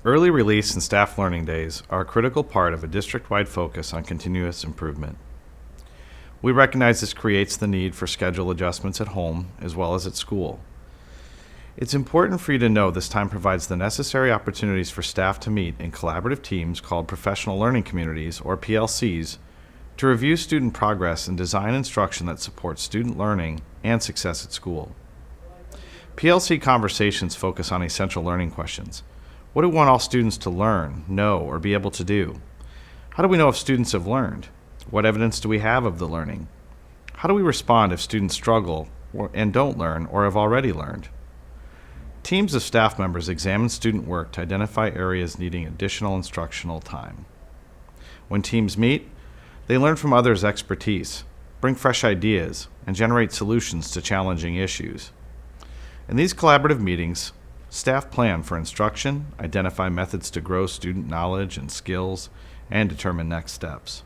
Early release and staff learning days are a critical part of a district-wide focus on continuous improvement. We recognize this creates the need for schedule adjustments at home as well as at school. It's important for you to know this time provides the necessary opportunities for staff to meet in collaborative teams called Professional Learning Communities, or PLCs, to review student progress and design instruction that supports student learning and success at school. PLC conversations focus on essential learning questions. What do we want all students to learn, know, or be able to do? How do we know if students have learned? What evidence do we have of the learning? How do we respond if students struggle and don't learn or have already learned? Teams of staff members examine student work to identify areas needing additional instructional time. When teams meet, they learn from others' expertise, bring fresh ideas, and generate solutions to challenging issues. In these collaborative meetings, staff plan for instruction, identify methods to grow student knowledge and skills, and determine next steps.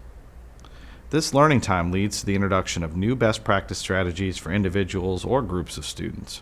This learning time leads to the introduction of new best practice strategies for individuals or groups of students.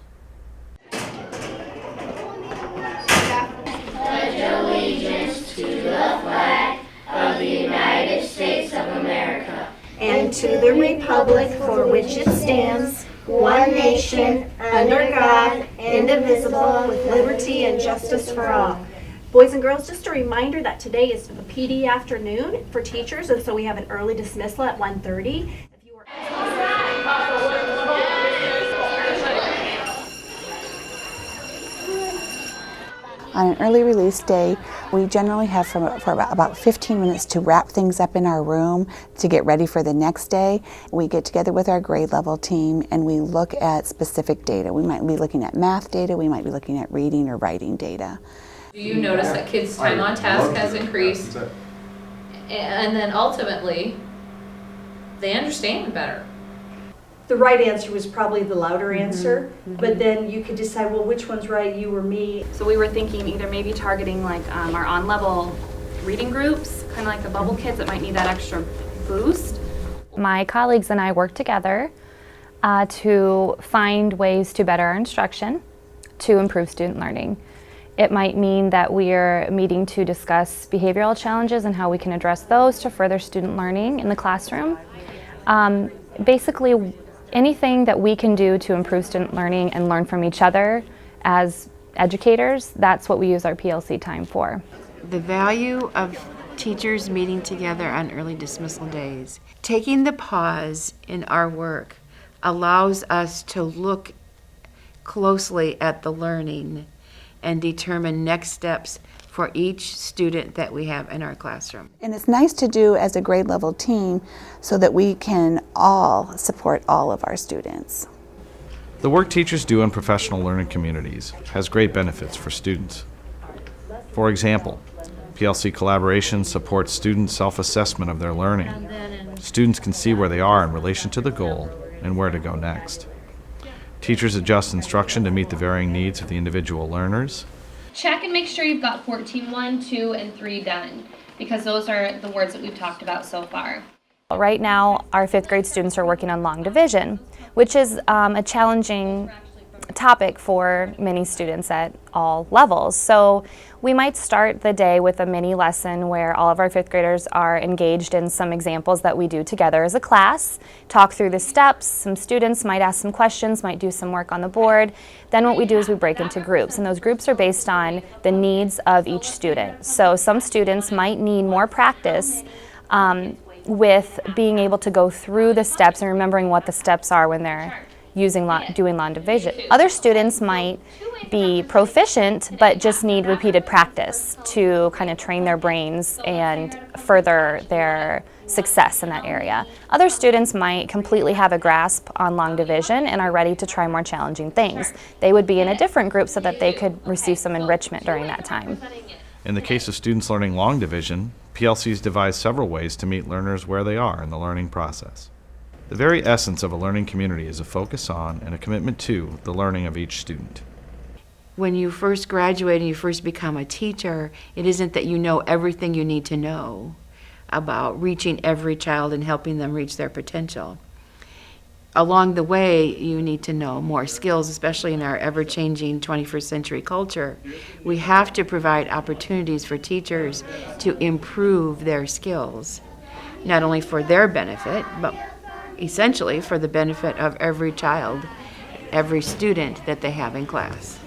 And to the republic for which it stands, one nation, under God, indivisible, with liberty and justice for all. Boys and girls, just a reminder that today is the PD afternoon for teachers, and so we have an early dismissal at 1:30. If you were On an early release day, we generally have for about 15 minutes to wrap things up in our room to get ready for the next day. We get together with our grade level team and we look at specific data. We might be looking at math data, we might be looking at reading or writing data. Do you notice that kids' time on task has increased? And then ultimately, they understand better. The right answer was probably the louder answer, but then you could decide, well, which one's right, you or me? So we were thinking either maybe targeting like our on-level reading groups, kind of like the bubble kids that might need that extra boost. My colleagues and I work together to find ways to better our instruction to improve student learning. It might mean that we're meeting to discuss behavioral challenges and how we can address those to further student learning in the classroom. Basically, anything that we can do to improve student learning and learn from each other as educators, that's what we use our PLC time for. The value of teachers meeting together on early dismissal days. Taking the pause in our work allows us to look closely at the learning and determine next steps for each student that we have in our classroom. And it's nice to do as a grade level team so that we can all support all of our students. The work teachers do in professional learning communities has great benefits for students. For example, PLC collaboration supports student self-assessment of their learning. Students can see where they are in relation to the goal and where to go next. Teachers adjust instruction to meet the varying needs of the individual learners. Check and make sure you've got 14.1, 2, and 3 done, because those are the words that we've talked about so far. Right now, our 5th grade students are working on long division, which is a challenging topic for many students at all levels. So we might start the day with a mini lesson where all of our 5th graders are engaged in some examples that we do together as a class, talk through the steps. Some students might ask some questions, might do some work on the board. Then what we do is we break into groups, and those groups are based on the needs of each student. So some students might need more practice with being able to go through the steps and remembering what the steps are when they're doing long division. Other students might be proficient but just need repeated practice to kind of train their brains and further their success in that area. Other students might completely have a grasp on long division and are ready to try more challenging things. They would be in a different group so that they could receive some enrichment during that time. In the case of students learning long division, PLCs devise several ways to meet learners where they are in the learning process. The very essence of a learning community is a focus on and a commitment to the learning of each student. When you first graduate and you first become a teacher, it isn't that you know everything you need to know about reaching every child and helping them reach their potential. along the way, you need to know more skills, especially in our ever-changing 21st century culture. We have to provide opportunities for teachers to improve their skills, not only for their benefit, but essentially for the benefit of every child, every student that they have in class.